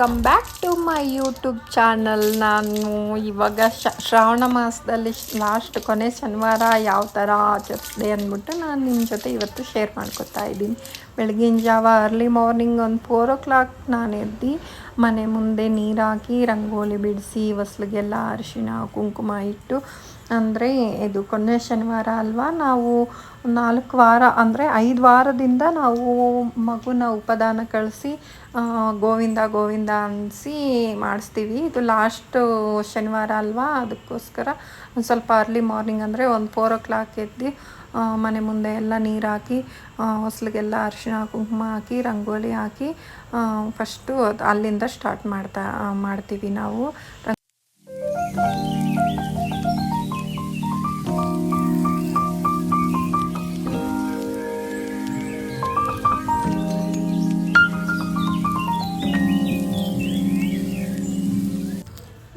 Welcome back to my YouTube channel. ನಾನು ಇವಾಗ ಶ್ರಾವಣ ಮಾಸದಲ್ಲಿ ಲಾಸ್ಟ್ ಕೊನೆ ಶನಿವಾರ ಯಾವ ಥರ ಆಚರಿಸಿದೆ ಅಂದ್ಬಿಟ್ಟು ನಾನು ನಿಮ್ಮ ಜೊತೆ ಇವತ್ತು ಶೇರ್ ಮಾಡ್ಕೊತಾ ಇದ್ದೀನಿ. ಬೆಳಗಿನ ಜಾವ ಅರ್ಲಿ ಮಾರ್ನಿಂಗ್ ಒಂದು 4 o'clock ನಾನು ಎದ್ದು ಮನೆ ಮುಂದೆ ನೀರು ಹಾಕಿ ರಂಗೋಲಿ ಬಿಡಿಸಿ ಹೊಸ್ಲಿಗೆಲ್ಲ ಅರಿಶಿಣ ಕುಂಕುಮ ಇಟ್ಟು, ಅಂದರೆ ಇದು ಕೊನೆ ಶನಿವಾರ ಅಲ್ವಾ, ನಾವು 4 ವಾರ ಅಂದರೆ 5 ವಾರದಿಂದ ನಾವು ಮಗುನ ಉಪದಾನ ಕಳಿಸಿ ಗೋವಿಂದ ಗೋವಿಂದ ಅನಿಸಿ ಮಾಡಿಸ್ತೀವಿ. ಇದು ಲಾಸ್ಟ್ ಶನಿವಾರ ಅಲ್ವಾ, ಅದಕ್ಕೋಸ್ಕರ ಒಂದು ಸ್ವಲ್ಪ ಅರ್ಲಿ ಮಾರ್ನಿಂಗ್ ಅಂದರೆ ಒಂದು 4 o'clock ಎದ್ದು ಮನೆ ಮುಂದೆ ಎಲ್ಲ ನೀರು ಹಾಕಿ ಹೊಸ್ಲಿಗೆಲ್ಲ ಅರಿಶಿಣ ಕುಂಕುಮ ಹಾಕಿ ರಂಗೋಲಿ ಹಾಕಿ ಫಸ್ಟು ಅಲ್ಲಿಂದ ಸ್ಟಾರ್ಟ್ ಮಾಡ್ತೀವಿ ನಾವು.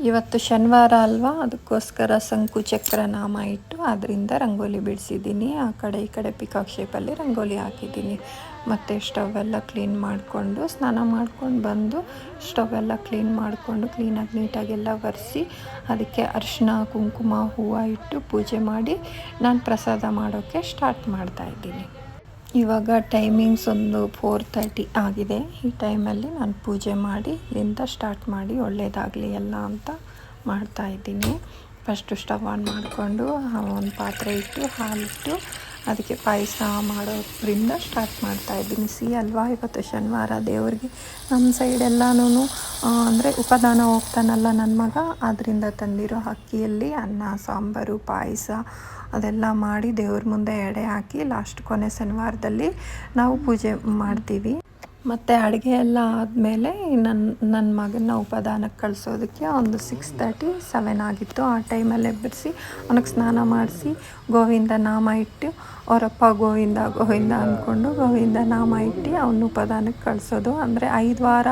ಇವತ್ತು ಶನಿವಾರ ಅಲ್ವಾ, ಅದಕ್ಕೋಸ್ಕರ ಶಂಕು ಚಕ್ರ ನಾಮ ಇಟ್ಟು ಅದರಿಂದ ರಂಗೋಲಿ ಬಿಡಿಸಿದ್ದೀನಿ. ಆ ಕಡೆ ಈ ಕಡೆ ಪಿಕಾಕ್ ಶೇಪಲ್ಲಿ ರಂಗೋಲಿ ಹಾಕಿದ್ದೀನಿ. ಮತ್ತು ಸ್ಟವ್ ಎಲ್ಲ ಕ್ಲೀನ್ ಮಾಡಿಕೊಂಡು ಸ್ನಾನ ಮಾಡ್ಕೊಂಡು ಬಂದು ಸ್ಟವ್ ಎಲ್ಲ ಕ್ಲೀನ್ ಮಾಡಿಕೊಂಡು ಕ್ಲೀನಾಗಿ ನೀಟಾಗೆಲ್ಲ ಒರೆಸಿ ಅದಕ್ಕೆ ಅರಿಶಿಣ ಕುಂಕುಮ ಹೂವು ಇಟ್ಟು ಪೂಜೆ ಮಾಡಿ ನಾನು ಪ್ರಸಾದ ಮಾಡೋಕ್ಕೆ ಸ್ಟಾರ್ಟ್ ಮಾಡ್ತಾಯಿದ್ದೀನಿ. ಇವಾಗ ಟೈಮಿಂಗ್ಸ್ ಒಂದು 4:30 ಆಗಿದೆ. ಈ ಟೈಮಲ್ಲಿ ನಾನು ಪೂಜೆ ಮಾಡಿ ಇಲ್ಲಿಂದ ಸ್ಟಾರ್ಟ್ ಮಾಡಿ ಒಳ್ಳೆಯದಾಗಲಿ ಎಲ್ಲ ಅಂತ ಮಾಡ್ತಾಯಿದ್ದೀನಿ. ಫಸ್ಟು ಸ್ಟವ್ ಆನ್ ಮಾಡಿಕೊಂಡು ಒಂದು ಪಾತ್ರೆ ಇಟ್ಟು ಹಾಲಿಟ್ಟು ಅದಕ್ಕೆ ಪಾಯಸ ಮಾಡೋದ್ರಿಂದ ಸ್ಟಾರ್ಟ್ ಮಾಡ್ತಾಯಿದ್ದೀನಿ. ಅಲ್ವಾ, ಇವತ್ತು ಶನಿವಾರ ದೇವ್ರಿಗೆ ನಮ್ಮ ಸೈಡೆಲ್ಲನೂ ಅಂದರೆ ಉಪದಾನ ಹೋಗ್ತಾನಲ್ಲ ನನ್ನ ಮಗ, ಅದರಿಂದ ತಂದಿರೋ ಅಕ್ಕಿಯಲ್ಲಿ ಅನ್ನ ಸಾಂಬಾರು ಪಾಯಸ ಅದೆಲ್ಲ ಮಾಡಿ ದೇವ್ರ ಮುಂದೆ ಎಡೆ ಹಾಕಿ ಲಾಸ್ಟ್ ಕೊನೆ ಶನಿವಾರದಲ್ಲಿ ನಾವು ಪೂಜೆ ಮಾಡ್ತೀವಿ. ಮತ್ತು ಅಡುಗೆ ಎಲ್ಲ ಆದಮೇಲೆ ನನ್ನ ಮಗನ ಉಪದಾನಕ್ಕೆ ಕಳಿಸೋದಕ್ಕೆ ಒಂದು 6:30 7 ಆಗಿತ್ತು. ಆ ಟೈಮಲ್ಲಿ ಎಬ್ಬರಿಸಿ ಅವನಿಗೆ ಸ್ನಾನ ಮಾಡಿಸಿ ಗೋವಿಂದ ನಾಮ ಇಟ್ಟು ಅವರಪ್ಪ ಗೋವಿಂದ ಗೋವಿಂದ ಅಂದ್ಕೊಂಡು ಗೋವಿಂದ ನಾಮ ಇಟ್ಟು ಅವನ ಉಪದಾನಕ್ಕೆ ಕಳಿಸೋದು. ಅಂದರೆ 5 ವಾರ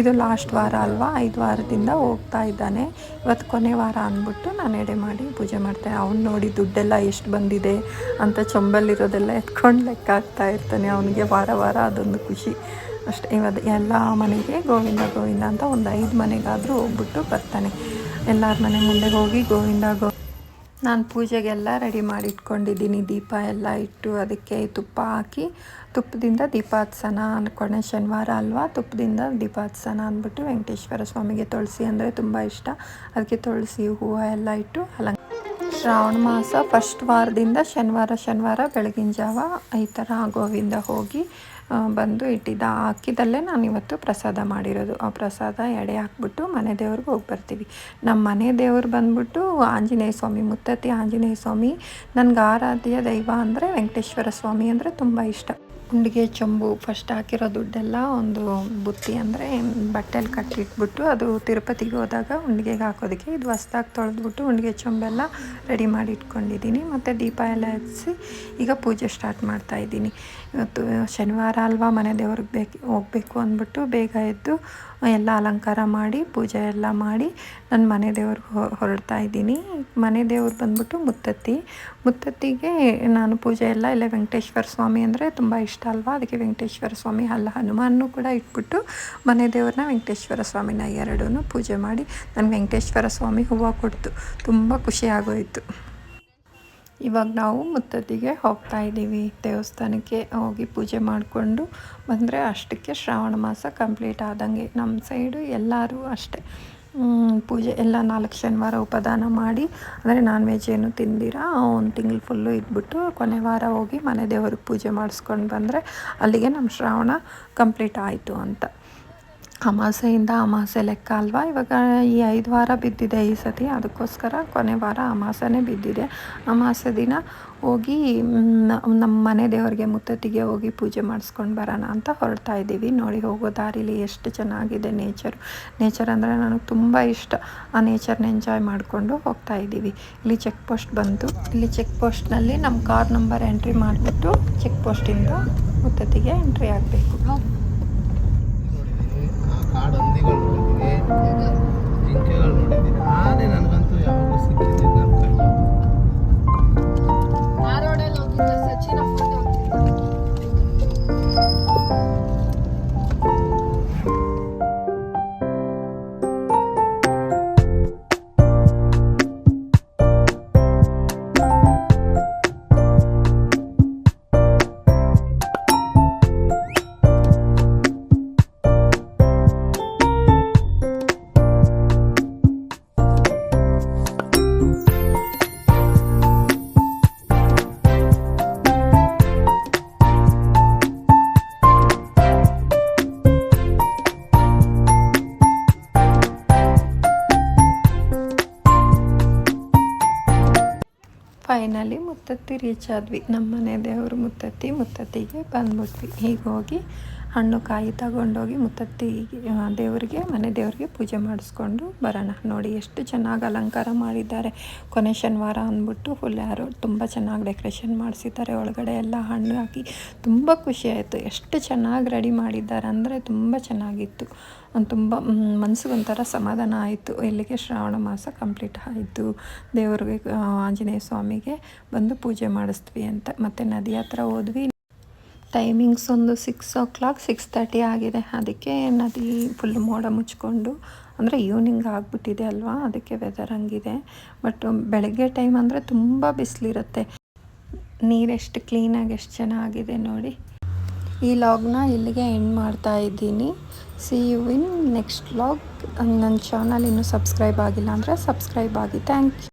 ಇದು ಲಾಸ್ಟ್ ವಾರ ಅಲ್ವಾ, 5 ವಾರದಿಂದ ಹೋಗ್ತಾ ಇದ್ದಾನೆ. ಇವತ್ತು ಕೊನೆ ವಾರ ಅಂದ್ಬಿಟ್ಟು ನಾನು ಎಡೆ ಮಾಡಿ ಪೂಜೆ ಮಾಡ್ತೇನೆ. ಅವ್ನು ನೋಡಿ ದುಡ್ಡೆಲ್ಲ ಎಷ್ಟು ಬಂದಿದೆ ಅಂತ ಚೊಂಬಲ್ಲಿರೋದೆಲ್ಲ ಎತ್ಕೊಂಡು ಲೆಕ್ಕ ಹಾಕ್ತಾ ಇರ್ತಾನೆ. ಅವನಿಗೆ ವಾರ ವಾರ ಅದೊಂದು ಖುಷಿ ಅಷ್ಟೇ. ಇವತ್ತು ಎಲ್ಲ ಮನೆಗೆ ಗೋವಿಂದ ಗೋವಿಂದ ಅಂತ ಒಂದು 5 ಮನೆಗಾದರೂ ಹೋಗ್ಬಿಟ್ಟು ಬರ್ತಾನೆ. ಎಲ್ಲರ ಮನೆ ಮುಂದೆ ಹೋಗಿ ಗೋವಿಂದ ನಾನು ಪೂಜೆಗೆಲ್ಲ ರೆಡಿ ಮಾಡಿ ಇಟ್ಕೊಂಡಿದ್ದೀನಿ. ದೀಪ ಎಲ್ಲ ಇಟ್ಟು ಅದಕ್ಕೆ ತುಪ್ಪ ಹಾಕಿ ತುಪ್ಪದಿಂದ ದೀಪ ಹತ್ಸೋಣ, ಕೊನೆ ಶನಿವಾರ ಅಲ್ವಾ, ತುಪ್ಪದಿಂದ ದೀಪ ಹತ್ಸೋಣ ಅಂದ್ಬಿಟ್ಟು ವೆಂಕಟೇಶ್ವರ ಸ್ವಾಮಿಗೆ ತುಳಸಿ ಅಂದರೆ ತುಂಬ ಇಷ್ಟ. ಅದಕ್ಕೆ ತುಳಸಿ ಹೂವು ಎಲ್ಲ ಇಟ್ಟು ಶ್ರಾವಣ ಮಾಸ ಫಸ್ಟ್ ವಾರದಿಂದ ಶನಿವಾರ ಬೆಳಗಿನ ಜಾವ ಈ ಥರ ಗೋವಿಂದ ಹೋಗಿ ಬಂದು ಇಟ್ಟಿದ್ದ ಆ ಅಕ್ಕಿದಲ್ಲೇ ನಾನು ಇವತ್ತು ಪ್ರಸಾದ ಮಾಡಿರೋದು. ಆ ಪ್ರಸಾದ ಎಡೆ ಹಾಕ್ಬಿಟ್ಟು ಮನೆ ದೇವ್ರಿಗೆ ಹೋಗಿ ಬರ್ತೀವಿ. ನಮ್ಮ ಮನೆ ದೇವ್ರು ಬಂದ್ಬಿಟ್ಟು ಆಂಜನೇಯ ಸ್ವಾಮಿ, ಮುತ್ತತ್ತಿ ಆಂಜನೇಯ ಸ್ವಾಮಿ. ನನಗೆ ಆರಾಧ್ಯ ದೈವ ಅಂದರೆ ವೆಂಕಟೇಶ್ವರ ಸ್ವಾಮಿ ಅಂದರೆ ತುಂಬ ಇಷ್ಟ. ಉಂಡಿಗೆ ಚೊಂಬು ಫಸ್ಟ್ ಹಾಕಿರೋ ದುಡ್ಡೆಲ್ಲ ಒಂದು ಬುತ್ತಿ ಅಂದರೆ ಬಟ್ಟೆಲಿ ಕಟ್ಟಿಟ್ಬಿಟ್ಟು ಅದು ತಿರುಪತಿಗೆ ಹೋದಾಗ ಉಂಡಿಗೆಗೆ ಹಾಕೋದಕ್ಕೆ ಇದು ಹೊಸ್ದಾಗಿ ತೊಳೆದ್ಬಿಟ್ಟು ಉಂಡಿಗೆ ಚೊಂಬೆಲ್ಲ ರೆಡಿ ಮಾಡಿ ಇಟ್ಕೊಂಡಿದ್ದೀನಿ. ಮತ್ತು ದೀಪ ಎಲ್ಲ ಹಚ್ಚಿ ಈಗ ಪೂಜೆ ಸ್ಟಾರ್ಟ್ ಮಾಡ್ತಾಯಿದ್ದೀನಿ. ಇವತ್ತು ಶನಿವಾರ ಅಲ್ವಾ, ಮನೆ ದೇವ್ರಿಗೆ ಹೋಗಬೇಕು ಅಂದ್ಬಿಟ್ಟು ಬೇಗ ಎದ್ದು ಎಲ್ಲ ಅಲಂಕಾರ ಮಾಡಿ ಪೂಜೆ ಎಲ್ಲ ಮಾಡಿ ನನ್ನ ಮನೆ ದೇವ್ರಿಗೆ ಹೊರಡ್ತಾ ಇದ್ದೀನಿ. ಮನೆ ದೇವ್ರು ಬಂದ್ಬಿಟ್ಟು ಮುತ್ತತ್ತಿಗೆ ನಾನು ಪೂಜೆ ಎಲ್ಲ ಇಲ್ಲೇ ವೆಂಕಟೇಶ್ವರ ಸ್ವಾಮಿ ಅಂದರೆ ತುಂಬ ಇಷ್ಟ ಅಲ್ವಾ, ಅದಕ್ಕೆ ವೆಂಕಟೇಶ್ವರ ಸ್ವಾಮಿ ಅಲ್ಲ ಹನುಮಾನೂ ಕೂಡ ಇಟ್ಬಿಟ್ಟು ಮನೆ ದೇವ್ರನ್ನ ವೆಂಕಟೇಶ್ವರ ಸ್ವಾಮಿನ ಎರಡೂ ಪೂಜೆ ಮಾಡಿ ನನಗೆ ವೆಂಕಟೇಶ್ವರ ಸ್ವಾಮಿ ಹೂವು ಕೊಡ್ತು. ತುಂಬ ಖುಷಿಯಾಗೋಯಿತು. ಇವಾಗ ನಾವು ಮುತ್ತತ್ತಿಗೆ ಹೋಗ್ತಾ ಇದ್ದೀವಿ. ದೇವಸ್ಥಾನಕ್ಕೆ ಹೋಗಿ ಪೂಜೆ ಮಾಡಿಕೊಂಡು ಬಂದರೆ ಅಷ್ಟಕ್ಕೆ ಶ್ರಾವಣ ಮಾಸ ಕಂಪ್ಲೀಟ್ ಆದಂಗೆ. ನಮ್ಮ ಸೈಡು ಎಲ್ಲರೂ ಅಷ್ಟೇ ಪೂಜೆ ಎಲ್ಲ 4 ಶನಿವಾರ ಉಪದಾನ ಮಾಡಿ, ಅಂದರೆ ನಾನ್ ವೆಜ್ ಏನು ತಿಂದಿರ 1 ತಿಂಗಳು ಫುಲ್ಲು ಇದ್ಬಿಟ್ಟು ಕೊನೆ ವಾರ ಹೋಗಿ ಮನೆ ದೇವ್ರಿಗೆ ಪೂಜೆ ಮಾಡಿಸ್ಕೊಂಡು ಬಂದರೆ ಅಲ್ಲಿಗೆ ನಮ್ಮ ಶ್ರಾವಣ ಕಂಪ್ಲೀಟ್ ಆಯಿತು ಅಂತ. ಅಮಾಸೆಯಿಂದ ಅಮಾಸೆ ಲೆಕ್ಕ ಅಲ್ವಾ, ಇವಾಗ ಈ 5 ವಾರ ಬಿದ್ದಿದೆ ಈ ಸತಿ, ಅದಕ್ಕೋಸ್ಕರ ಕೊನೆ ವಾರ ಅಮಾಸೆನೇ ಬಿದ್ದಿದೆ. ಅಮಾಸೆ ದಿನ ಹೋಗಿ ನಮ್ಮ ಮನೆ ದೇವರಿಗೆ ಮುತ್ತತ್ತಿಗೆ ಹೋಗಿ ಪೂಜೆ ಮಾಡಿಸ್ಕೊಂಡು ಬರೋಣ ಅಂತ ಹೊರಡ್ತಾ ಇದ್ದೀವಿ. ನೋಡಿ ಹೋಗೋ ದಾರಿಲಿ ಎಷ್ಟು ಚೆನ್ನಾಗಿದೆ ನೇಚರ್ ಅಂದರೆ ನನಗೆ ತುಂಬ ಇಷ್ಟ. ಆ ನೇಚರ್ನ ಎಂಜಾಯ್ ಮಾಡಿಕೊಂಡು ಹೋಗ್ತಾ ಇದ್ದೀವಿ. ಇಲ್ಲಿ ಚೆಕ್ ಪೋಸ್ಟ್ ಬಂತು. ಇಲ್ಲಿ ಚೆಕ್ ಪೋಸ್ಟ್ನಲ್ಲಿ ನಮ್ಮ ಕಾರ್ ನಂಬರ್ ಎಂಟ್ರಿ ಮಾಡಿಬಿಟ್ಟು ಚೆಕ್ ಪೋಸ್ಟಿಂದ ಮುತ್ತತ್ತಿಗೆ ಎಂಟ್ರಿ ಆಗಬೇಕು. ಕಾಡಂದಿಗಳು ನೋಡಿದ್ದೀನಿ, ಜಿಂಕೆಗಳು ನೋಡಿದ್ದೀನಿ, ಆನೆ ನನಗಂತೂ ಯಾವಾಗಲೂ ಸಿಕ್ಕಿದೆ. ಆ ರೋಡಲ್ಲಿ ಹೋಗಿದ್ದ Sachin photo finally Muthathi reach ಆದ್ವಿ. ನಮ್ಮ ಮನೆ ದೇವರು ಮುತ್ತತ್ತಿಗೆ ಬಂದ್ಬಿಟ್ವಿ. ಹೀಗೆ ಹೋಗಿ ಹಣ್ಣು ಕಾಯಿ ತಗೊಂಡೋಗಿ ಮುತ್ತತ್ತಿಗೆ ದೇವರಿಗೆ ಮನೆ ದೇವರಿಗೆ ಪೂಜೆ ಮಾಡಿಸ್ಕೊಂಡು ಬರೋಣ. ನೋಡಿ ಎಷ್ಟು ಚೆನ್ನಾಗಿ ಅಲಂಕಾರ ಮಾಡಿದ್ದಾರೆ. ಕೊನೆ ಶನಿವಾರ ಅಂದ್ಬಿಟ್ಟು ಫುಲ್ ಯಾರು ತುಂಬ ಚೆನ್ನಾಗಿ ಡೆಕೋರೇಷನ್ ಮಾಡಿಸಿದ್ದಾರೆ. ಒಳಗಡೆ ಎಲ್ಲ ಹಣ್ಣು ಹಾಕಿ ತುಂಬ ಖುಷಿಯಾಯಿತು. ಎಷ್ಟು ಚೆನ್ನಾಗಿ ರೆಡಿ ಮಾಡಿದ್ದಾರೆ ಅಂದರೆ ತುಂಬ ಚೆನ್ನಾಗಿತ್ತು. ತುಂಬ ಮನಸ್ಸಿಗೊಂಥರ ಸಮಾಧಾನ ಆಯಿತು. ಇಲ್ಲಿಗೆ ಶ್ರಾವಣ ಮಾಸ ಕಂಪ್ಲೀಟ್ ಆಯಿತು. ದೇವ್ರಿಗೆ ಆಂಜನೇಯ ಸ್ವಾಮಿಗೆ ಬಂದು ಪೂಜೆ ಮಾಡಿಸ್ತೀವಿ ಅಂತ. ಮತ್ತು ನದಿ ಹತ್ರ ಹೋದ್ವಿ. ಟೈಮಿಂಗ್ಸ್ ಒಂದು 6 o'clock 6:30 ಆಗಿದೆ. ಅದಕ್ಕೆ ನದಿ ಫುಲ್ ಮೋಡ ಮುಚ್ಕೊಂಡು, ಅಂದರೆ ಈವ್ನಿಂಗ್ ಆಗಿಬಿಟ್ಟಿದೆ ಅಲ್ವಾ, ಅದಕ್ಕೆ ವೆದರ್ ಹಂಗಿದೆ. ಬಟ್ ಬೆಳಗ್ಗೆ ಟೈಮ್ ಅಂದರೆ ತುಂಬ ಬಿಸಿಲಿರುತ್ತೆ. ನೀರೆಷ್ಟು ಕ್ಲೀನಾಗಿ ಎಷ್ಟು ಚೆನ್ನಾಗಿದೆ ನೋಡಿ. ಈ ಲಾಗ್ನ ಇಲ್ಲಿಗೆ ಎಂಡ್ ಮಾಡ್ತಾ ಇದ್ದೀನಿ. See you in next vlog. ನನ್ನ ಚಾನಲ್ ಇನ್ನೂ ಸಬ್ಸ್ಕ್ರೈಬ್ ಆಗಿಲ್ಲ ಅಂದರೆ ಸಬ್ಸ್ಕ್ರೈಬ್ ಆಗಿ. Thank you.